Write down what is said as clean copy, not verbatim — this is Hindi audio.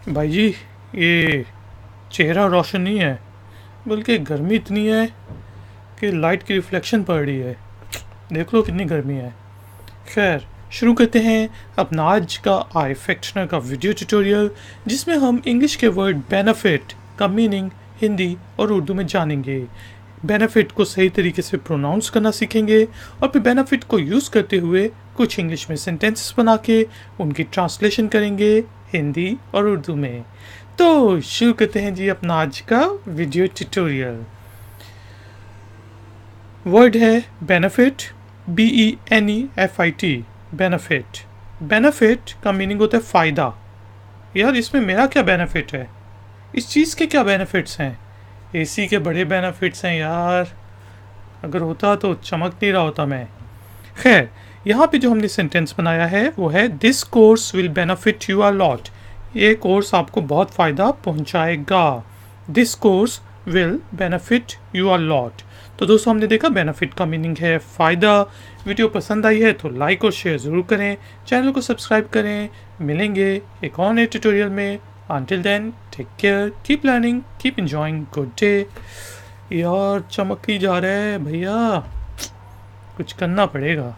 भाई जी, ये चेहरा रोशन नहीं है, बल्कि गर्मी इतनी है कि लाइट की रिफ्लेक्शन पड़ रही है। देख लो कितनी गर्मी है। खैर, शुरू करते हैं अपना आज का ifactner का वीडियो ट्यूटोरियल, जिसमें हम इंग्लिश के वर्ड बेनिफिट का मीनिंग हिंदी और उर्दू में जानेंगे। बेनिफिट को सही तरीके से प्रोनाउंस करना सीखेंगे और फिर बेनिफिट को यूज़ करते हुए कुछ इंग्लिश में सेंटेंसेस बना के उनकी ट्रांसलेशन करेंगे हिंदी और उर्दू में। तो शुरू करते हैं जी अपना आज का वीडियो ट्यूटोरियल। वर्ड है बेनिफिट, BENEFIT, बेनिफिट। बेनिफिट का मीनिंग होता है फ़ायदा। यार, इसमें मेरा क्या बेनिफिट है? इस चीज़ के क्या बेनिफिट्स हैं? एसी के बड़े बेनिफिट्स हैं यार, अगर होता तो चमक नहीं रहा होता मैं। खैर, यहाँ पे जो हमने सेंटेंस बनाया है वो है this course will benefit you a lot. ये कोर्स आपको बहुत फ़ायदा पहुँचाएगा। This course will benefit you a lot. तो दोस्तों, हमने देखा बेनिफिट का मीनिंग है फ़ायदा। वीडियो पसंद आई है तो लाइक और शेयर ज़रूर करें, चैनल को सब्सक्राइब करें। मिलेंगे एक और नए ट्यूटोरियल में। Until then, take care, keep learning, keep enjoying, good day। यार, चमक ही जा रहा है भैया, कुछ करना पड़ेगा।